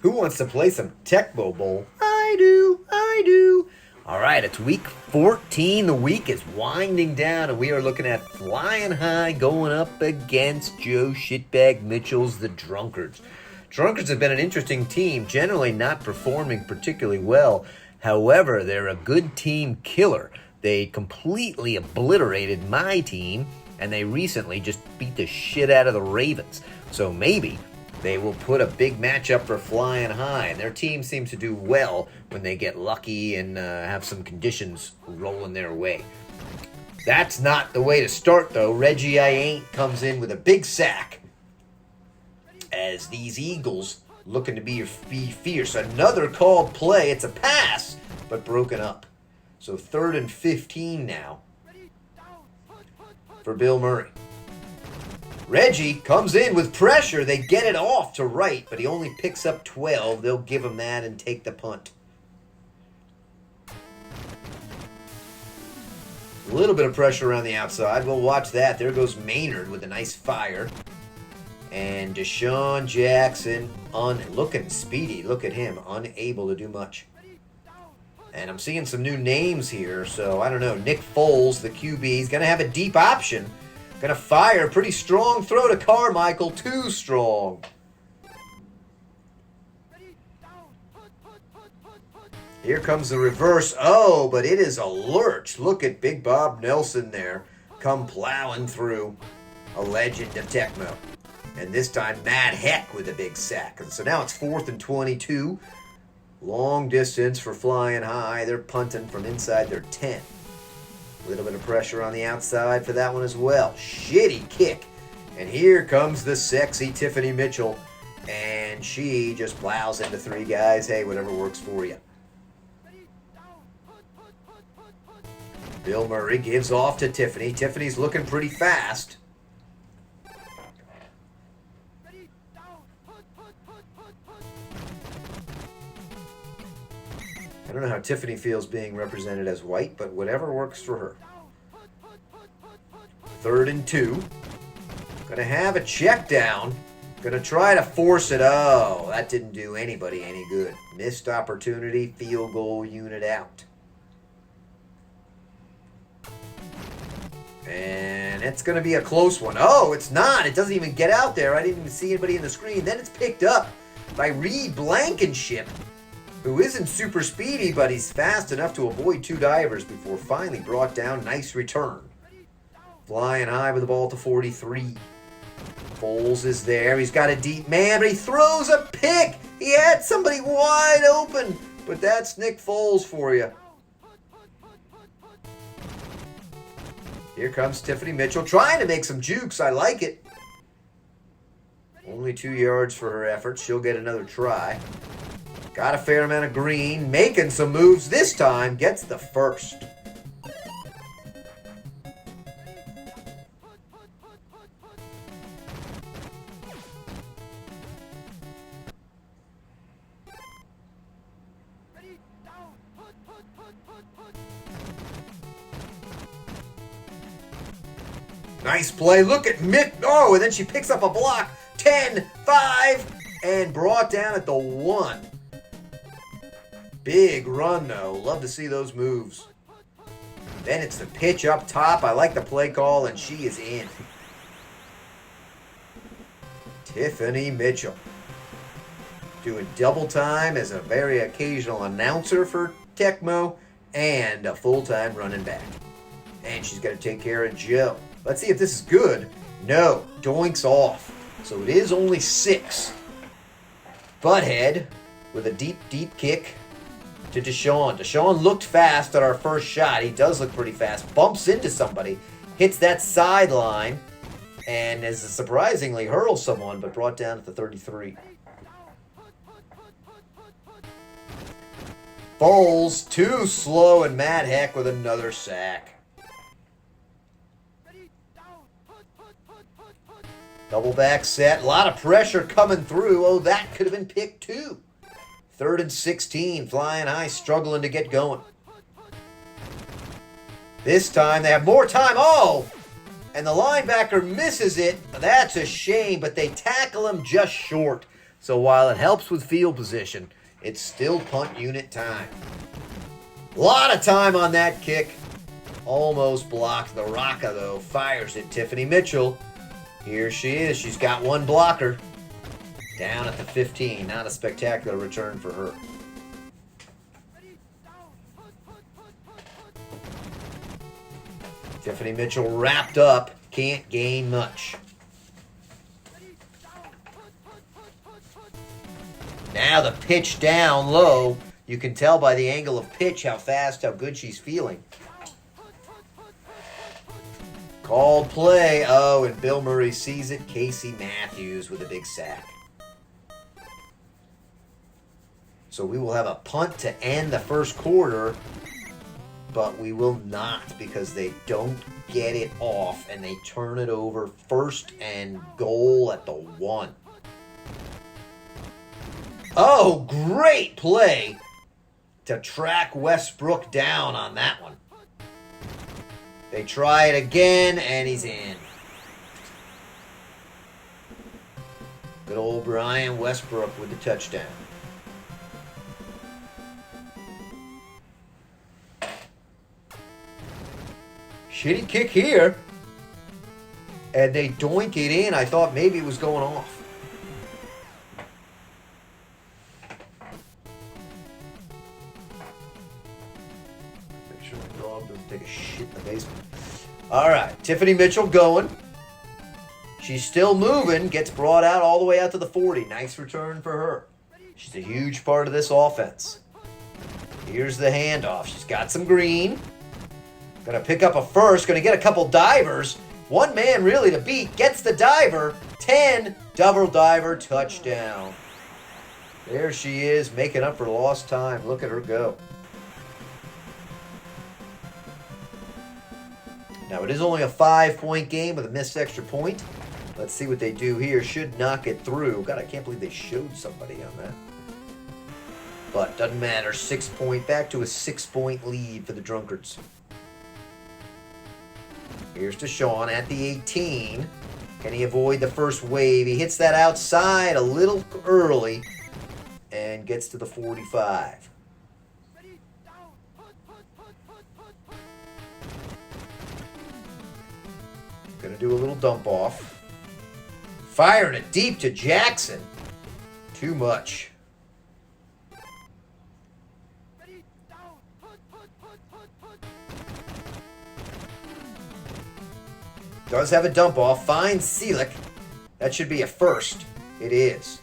Who wants to play some Tecmo Bowl? I do, I do. All right, it's week 14. The week is winding down, and we are looking at Flying High going up against Joe Shitbag Mitchell's the Drunkards. Drunkards have been an interesting team, generally not performing particularly well. However, they're a good team killer. They completely obliterated my team, and they recently just beat the shit out of the Ravens. So maybe they will put a big matchup for Flying High, and their team seems to do well when they get lucky and have some conditions rolling their way. That's not the way to start, though. Reggie I Ain't comes in with a big sack as these Eagles looking to be fierce. Another called play. It's a pass, but broken up. So 3rd and 15 now for Bill Murray. Reggie comes in with pressure. They get it off to right, but he only picks up 12. They'll give him that and take the punt. A little bit of pressure around the outside. We'll watch that. There goes Maynard with a nice fire. And Deshaun Jackson, looking speedy. Look at him, unable to do much. And I'm seeing some new names here, so I don't know. Nick Foles, the QB, is going to have a deep option. Going to fire. Pretty strong throw to Carmichael. Too strong. Here comes the reverse. Oh, but it is a lurch. Look at Big Bob Nelson there. Come plowing through. A legend of Tecmo. And this time, Matt Heck with a big sack. And so now it's 4th and 22. Long distance for Flying High. They're punting from inside their 10. A little bit of pressure on the outside for that one as well. Shitty kick. And here comes the sexy Tiffany Mitchell. And she just plows into 3 guys. Hey, whatever works for you. Bill Murray gives off to Tiffany. Tiffany's looking pretty fast. I don't know how Tiffany feels being represented as white, but whatever works for her. 3rd and 2. Gonna have a check down. Gonna try to force it. Oh, that didn't do anybody any good. Missed opportunity, field goal unit out. And it's gonna be a close one. Oh, it's not. It doesn't even get out there. I didn't even see anybody in the screen. Then it's picked up by Reed Blankenship, who isn't super speedy, but he's fast enough to avoid 2 divers before finally brought down. Nice return. Flying High with the ball to 43. Foles is there. He's got a deep man, but he throws a pick. He had somebody wide open, but that's Nick Foles for you. Here comes Tiffany Mitchell trying to make some jukes. I like it. Only 2 yards for her efforts. She'll get another try. Got a fair amount of green, making some moves this time, gets the first. Nice play. Look at Mick. Oh, and then she picks up a block. 10, 5, and brought down at the 1. Big run, though. Love to see those moves. Then it's the pitch up top. I like the play call, and she is in. Tiffany Mitchell doing double time as a very occasional announcer for Tecmo and a full-time running back. And she's going to take care of Joe. Let's see if this is good. No. Doinks off. So it is only 6. Butthead with a deep, deep kick to Deshaun. Deshaun looked fast at our first shot. He does look pretty fast. Bumps into somebody. Hits that sideline. And is surprisingly hurls someone, but brought down at the 33. Foles, too slow, and Matt Heck with another sack. Double back set. A lot of pressure coming through. Oh, that could have been picked too. 3rd and 16. Flying High struggling to get going. This time they have more time. Oh! And the linebacker misses it. That's a shame, but they tackle him just short. So while it helps with field position, it's still punt unit time. A lot of time on that kick. Almost blocked. The Rocca, though, fires it. Tiffany Mitchell. Here she is. She's got one blocker. Down at the 15. Not a spectacular return for her. Tiffany Mitchell wrapped up. Can't gain much. Now the pitch down low. You can tell by the angle of pitch how fast, how good she's feeling. Called play. Oh, and Bill Murray sees it. Casey Matthews with a big sack. So we will have a punt to end the first quarter, but we will not because they don't get it off and they turn it over. First and goal at the 1. Oh, great play to track Westbrook down on that one. They try it again, and he's in. Good old Brian Westbrook with the touchdown. Shitty kick here. And they doink it in. I thought maybe it was going off. Make sure my dog doesn't take a shit in the basement. All right, Tiffany Mitchell going. She's still moving. Gets brought out all the way out to the 40. Nice return for her. She's a huge part of this offense. Here's the handoff. She's got some green. Going to pick up a first. Going to get a couple divers. One man really to beat. Gets the diver. 10. Double diver. Touchdown. There she is, making up for lost time. Look at her go. Now, it is only a 5-point game with a missed extra point. Let's see what they do here. Should knock it through. God, I can't believe they showed somebody on that. But doesn't matter. 6 point. Back to a 6-point lead for the Drunkards. Here's to Sean at the 18. Can he avoid the first wave? He hits that outside a little early and gets to the 45. Gonna do a little dump off. Firing it deep to Jackson. Too much. Does have a dump off. Finds Seelick. That should be a first. It is.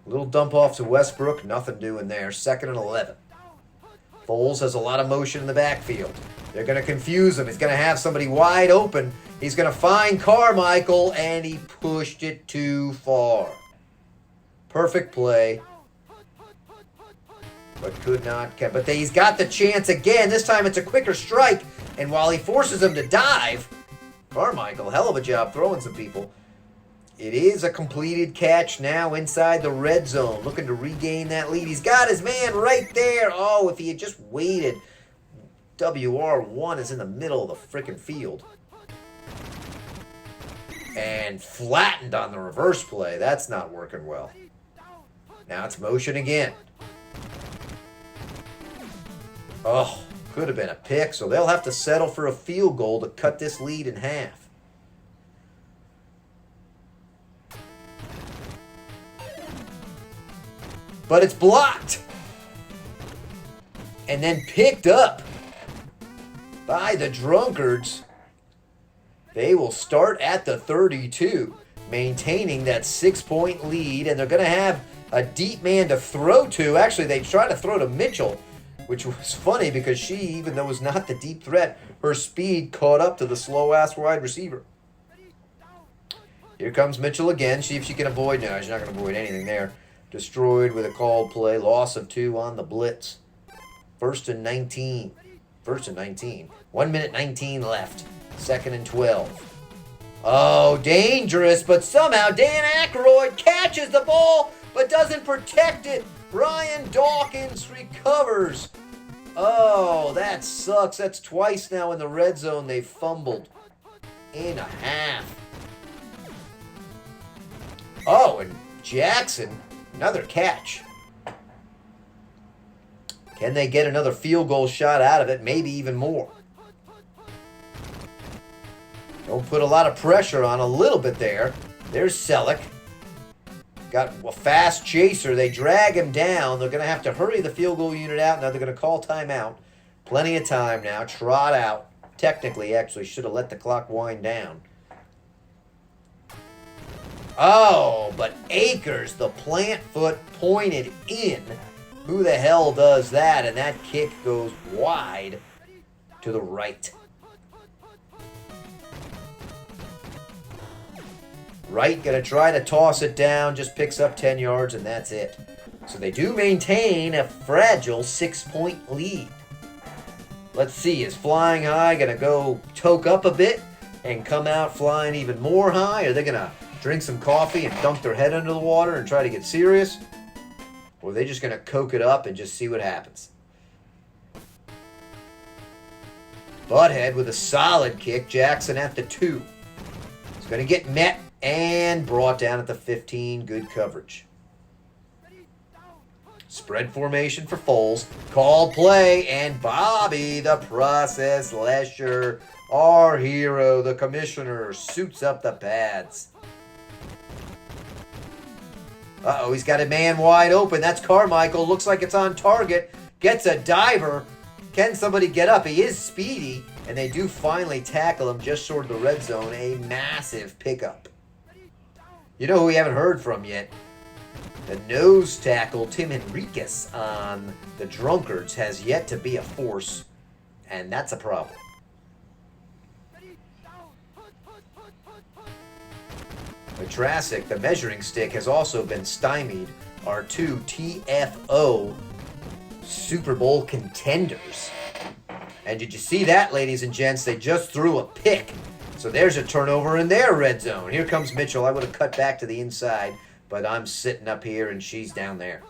Little dump off to Westbrook. Nothing doing there. 2nd and 11. Foles has a lot of motion in the backfield. They're going to confuse him. He's going to have somebody wide open. He's going to find Carmichael, and he pushed it too far. Perfect play. But could not catch. But he's got the chance again. This time it's a quicker strike. And while he forces him to dive, Carmichael, hell of a job throwing some people. It is a completed catch now inside the red zone. Looking to regain that lead. He's got his man right there. Oh, if he had just waited. WR1 is in the middle of the frickin' field. And flattened on the reverse play. That's not working well. Now it's motion again. Oh, could have been a pick, so they'll have to settle for a field goal to cut this lead in half. But it's blocked. And then picked up by the Drunkards. They will start at the 32, maintaining that 6-point lead, and they're going to have a deep man to throw to. Actually, they try to throw to Mitchell, which was funny because she, even though was not the deep threat, her speed caught up to the slow-ass wide receiver. Here comes Mitchell again. See if she can avoid. No, she's not going to avoid anything there. Destroyed with a called play. Loss of 2 on the blitz. 1st and 19. 1st and 19. 1 minute 19 left. 2nd and 12. Oh, dangerous, but somehow Dan Aykroyd catches the ball but doesn't protect it. Ryan Dawkins recovers. Oh, that sucks. That's twice now in the red zone they fumbled. In a half. Oh, and Jackson, another catch. Can they get another field goal shot out of it? Maybe even more. Don't put a lot of pressure on, a little bit there. There's Selleck. Got a fast chaser. They drag him down. They're going to have to hurry the field goal unit out. Now they're going to call timeout. Plenty of time now. Trot out. Technically, actually, should have let the clock wind down. Oh, but Akers, the plant foot pointed in. Who the hell does that? And that kick goes wide to the right. Wright going to try to toss it down, just picks up 10 yards, and that's it. So they do maintain a fragile 6-point lead. Let's see, is Flying High going to go toke up a bit and come out flying even more high? Are they going to drink some coffee and dunk their head under the water and try to get serious? Or are they just going to coke it up and just see what happens? Butthead with a solid kick. Jackson at the 2. He's going to get met and brought down at the 15. Good coverage. Spread formation for Foles. Called play, and Bobby, the process Lesher, our hero, the commissioner, suits up the pads. Uh-oh, he's got a man wide open. That's Carmichael. Looks like it's on target. Gets a diver. Can somebody get up? He is speedy, and they do finally tackle him just short of the red zone. A massive pickup. You know who we haven't heard from yet? The nose tackle, Tim Henriquez, on the Drunkards has yet to be a force, and that's a problem. The Trassic, the measuring stick, has also been stymied. Our 2 TFO Super Bowl contenders. And did you see that, ladies and gents? They just threw a pick. So there's a turnover in their red zone. Here comes Mitchell. I would have cut back to the inside, but I'm sitting up here and she's down there.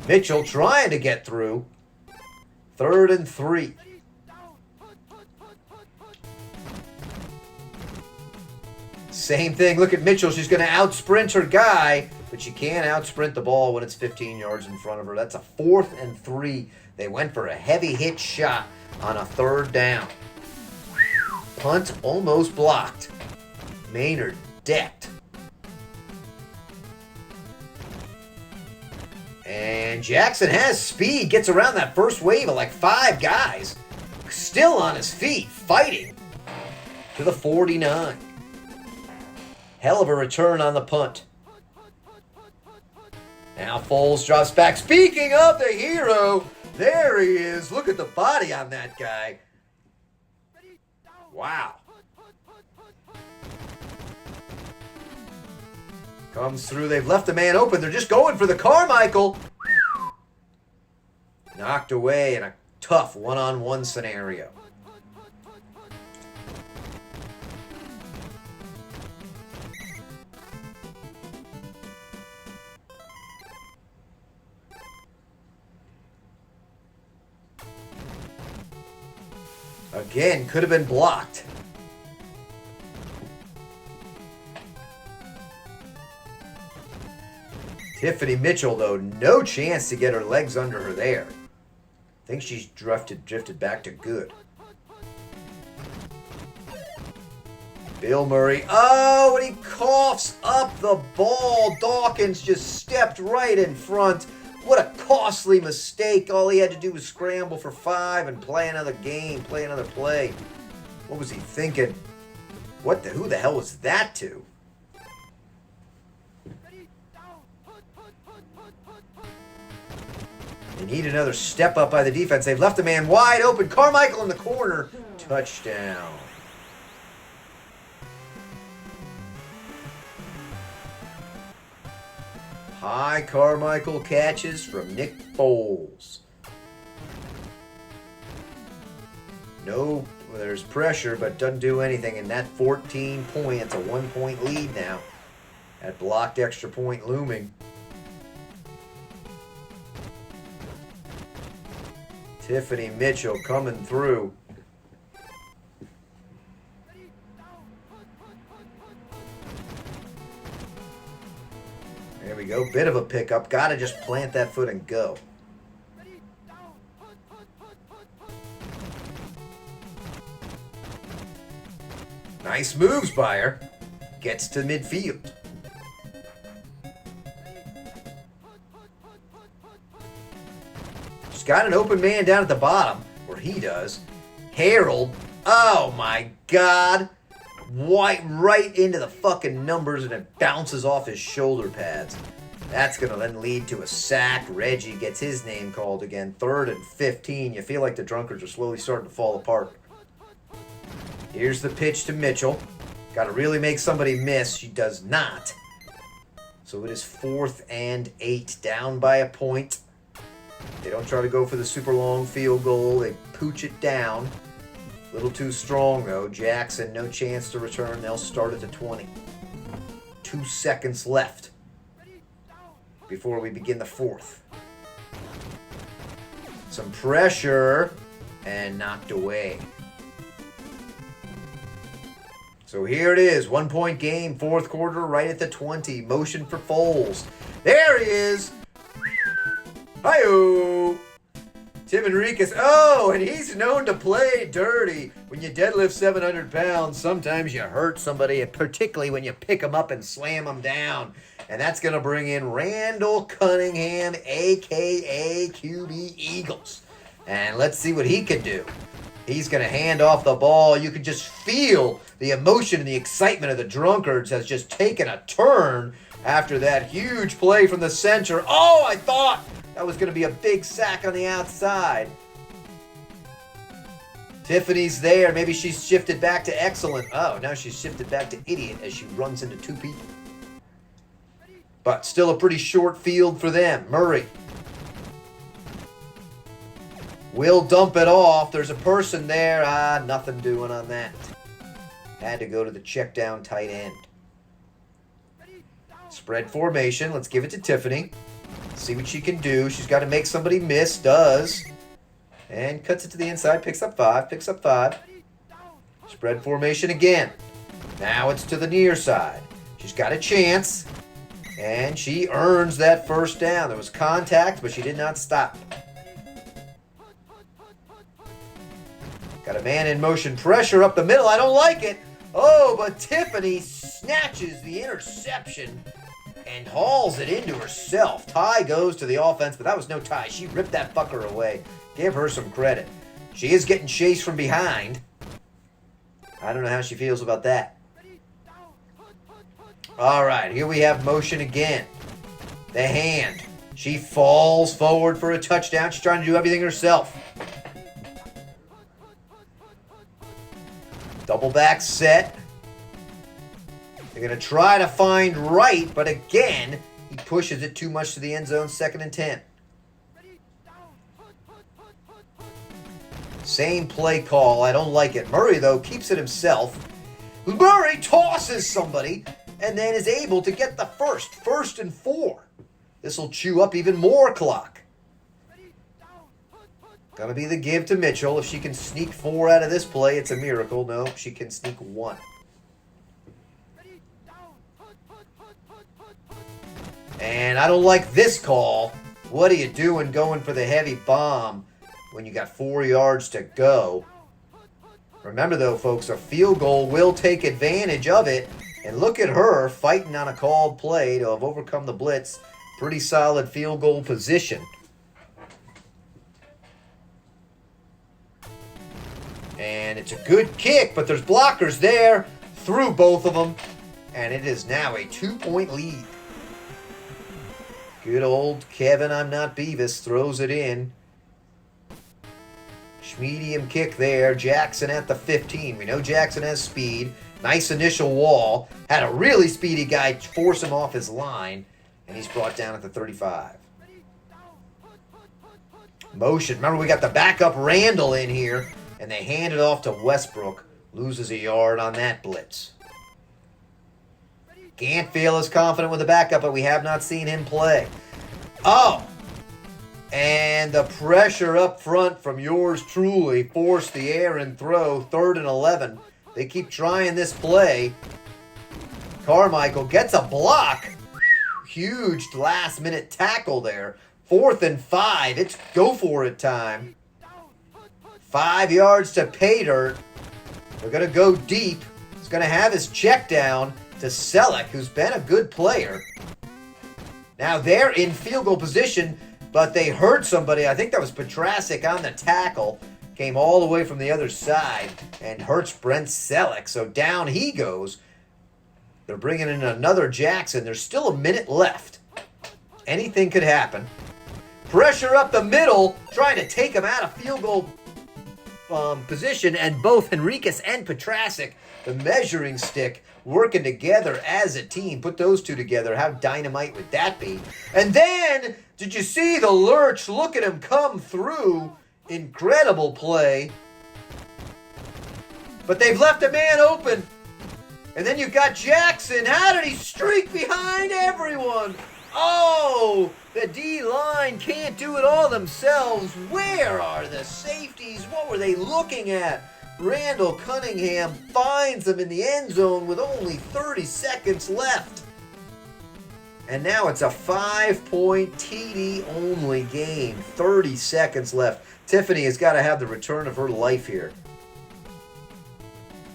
Mitchell trying to get through. 3rd and 3. Same thing. Look at Mitchell. She's going to outsprint her guy, but she can't outsprint the ball when it's 15 yards in front of her. That's a 4th and 3. They went for a heavy hit shot on a 3rd down. Punt almost blocked. Maynard decked. And Jackson has speed. Gets around that first wave of like 5 guys. Still on his feet, fighting to the 49. Hell of a return on the punt. Now Foles drops back. Speaking of the hero, there he is. Look at the body on that guy. Wow. Comes through. They've left the man open. They're just going for the Carmichael. Knocked away in a tough one-on-one scenario. Again, could have been blocked. Tiffany Mitchell, though, no chance to get her legs under her there. I think she's drifted back to good. Bill Murray. Oh, and he coughs up the ball. Dawkins just stepped right in front. What a costly mistake. All he had to do was scramble for 5 and play another game, play another play. What was he thinking? Who the hell was that to? They need another step up by the defense. They've left a man wide open. Carmichael in the corner. Touchdown. High Carmichael catches from Nick Foles. No, there's pressure, but doesn't do anything. And that 14 point, it's a 1-point lead now. That blocked extra point looming. Tiffany Mitchell coming through. There we go. Bit of a pickup. Got to just plant that foot and go. Nice moves by her. Gets to midfield. She's got an open man down at the bottom, where he does. Harold. Oh my God. Right into the fucking numbers, and it bounces off his shoulder pads. That's going to then lead to a sack. Reggie gets his name called again. 3rd and 15. You feel like the drunkards are slowly starting to fall apart. Here's the pitch to Mitchell. Got to really make somebody miss. She does not. So it is 4th and 8. Down by a point. They don't try to go for the super long field goal. They pooch it down. A little too strong, though. Jackson, no chance to return. They'll start at the 20. 2 seconds left before we begin the 4th. Some pressure and knocked away. So here it is. 1-point game, 4th quarter, right at the 20. Motion for Foles. There he is. Hi-oh. Tim Enriquez. Oh, and he's known to play dirty. When you deadlift 700 pounds, sometimes you hurt somebody, particularly when you pick them up and slam them down. And that's going to bring in Randall Cunningham, a.k.a. QB Eagles. And let's see what he can do. He's going to hand off the ball. You can just feel the emotion and the excitement of the drunkards has just taken a turn after that huge play from the center. Oh, I thought that was going to be a big sack on the outside. Tiffany's there. Maybe she's shifted back to excellent. Oh, now she's shifted back to idiot as she runs into 2 people. But still a pretty short field for them. Murray will dump it off. There's a person there. Nothing doing on that. Had to go to the check down tight end. Spread formation. Let's give it to Tiffany. See what she can do. She's got to make somebody miss. Does. And cuts it to the inside. Picks up 5. Picks up 5. Spread formation again. Now it's to the near side. She's got a chance. And she earns that first down. There was contact, but she did not stop. Got a man in motion. Pressure up the middle. I don't like it. Oh, but Tiffany snatches the interception and hauls it into herself. Ty goes to the offense, but that was no tie. She ripped that fucker away. Give her some credit. She is getting chased from behind. I don't know how she feels about that. All right, here we have motion again. The hand. She falls forward for a touchdown. She's trying to do everything herself. Double back set. They're going to try to find Wright, but again, he pushes it too much to the end zone. 2nd and 10. Same play call. I don't like it. Murray, though, keeps it himself. Murray tosses somebody and then is able to get the first. 1st and 4. This will chew up even more clock. Gonna be the give to Mitchell. If she can sneak 4 out of this play, it's a miracle. No, she can sneak 1. And I don't like this call. What are you doing going for the heavy bomb when you got 4 yards to go? Remember, though, folks, a field goal will take advantage of it. And look at her fighting on a called play to have overcome the blitz. Pretty solid field goal position. And it's a good kick, but there's blockers there. Through both of them. And it is now a 2-point lead. Good old Kevin, I'm not Beavis, throws it in. Medium kick there. Jackson at the 15. We know Jackson has speed. Nice initial wall. Had a really speedy guy force him off his line. And he's brought down at the 35. Motion. Remember, we got the backup Randall in here. And they hand it off to Westbrook. Loses a yard on that blitz. Can't feel as confident with the backup, but we have not seen him play. Oh! And the pressure up front from yours truly forced the errant throw, 3rd and 11. They keep trying this play. Carmichael gets a block. Huge last-minute tackle there. 4th and 5. It's go for it time. 5 yards to pay dirt. They're going to go deep. He's going to have his check down to Selleck, who's been a good player. Now they're in field goal position, but they hurt somebody. I think that was Petrasic on the tackle. Came all the way from the other side and hurts Brent Selleck. So down he goes. They're bringing in another Jackson. There's still a minute left. Anything could happen. Pressure up the middle, trying to take him out of field goal position. And both Henriquez and Petrasic, the measuring stick, working together as a team. Put those two together. How dynamite would that be? And then, did you see the lurch? Look at him come through. Incredible play. But they've left a man open. And then you've got Jackson. How did he streak behind everyone? Oh, the D-line can't do it all themselves. Where are the safeties? What were they looking at? Randall Cunningham finds them in the end zone with only 30 seconds left. And now it's a 5-point TD-only game. 30 seconds left. Tiffany has got to have the return of her life here.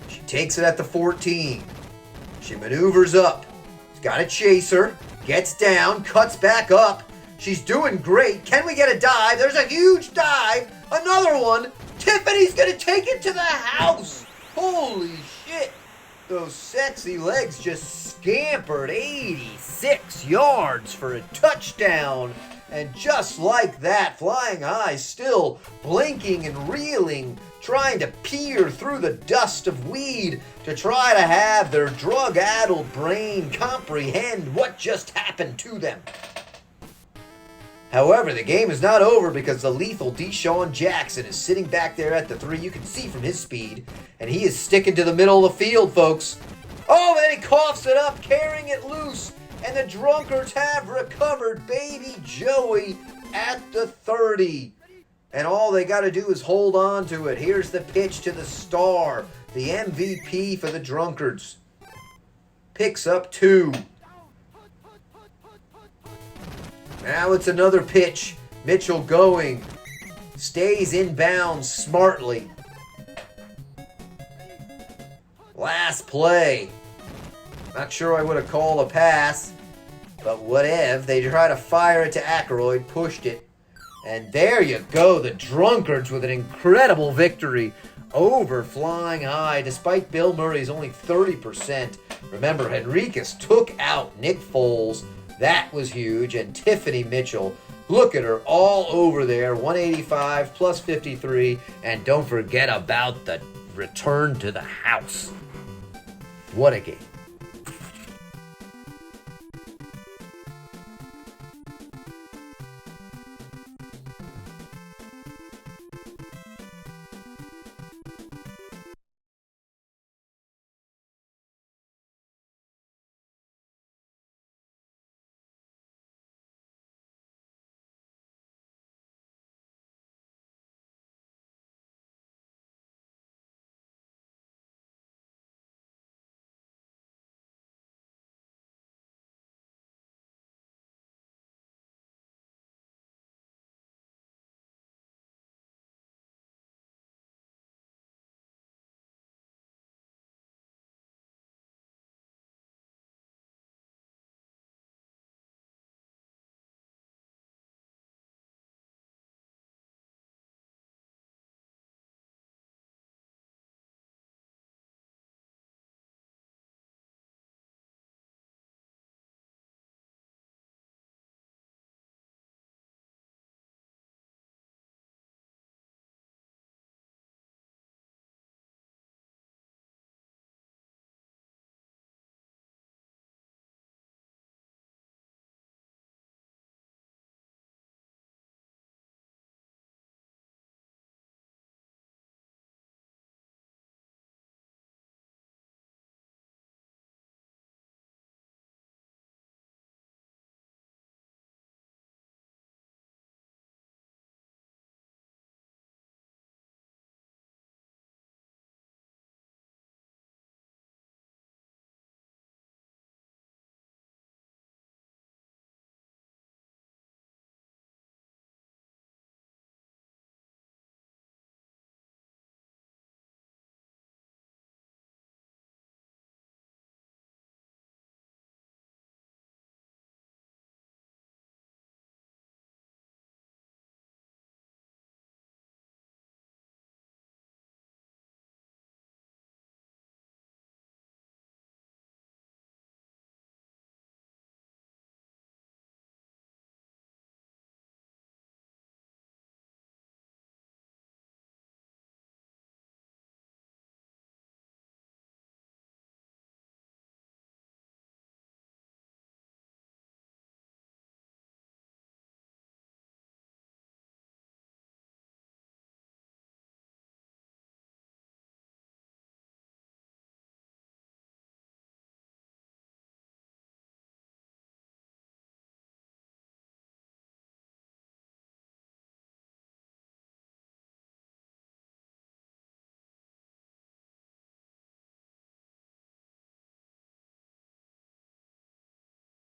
She takes it at the 14. She maneuvers up. She's got a chaser. Gets down. Cuts back up. She's doing great. Can we get a dive? There's a huge dive. Another one. Tiffany's going to take it to the house. Holy shit. Those sexy legs just scampered 86 yards for a touchdown. And just like that, flying high, still blinking and reeling, trying to peer through the dust of weed to try to have their drug-addled brain comprehend what just happened to them. However, the game is not over because the lethal Deshaun Jackson is sitting back there at the 3. You can see from his speed, and he is sticking to the middle of the field, folks. Oh, and then he coughs it up, carrying it loose. And the drunkards have recovered baby Joey at the 30. And all they got to do is hold on to it. Here's the pitch to the star, the MVP for the drunkards. Picks up 2. Now it's another pitch. Mitchell going. Stays inbounds smartly. Last play. Not sure I would have called a pass, but whatever. They try to fire it to Ackroyd, pushed it. And there you go, the drunkards with an incredible victory over Flying High, despite Bill Murray's only 30%. Remember, Henriquez took out Nick Foles. That was huge. And Tiffany Mitchell, look at her all over there, 185 plus 53. And don't forget about the return to the house. What a game.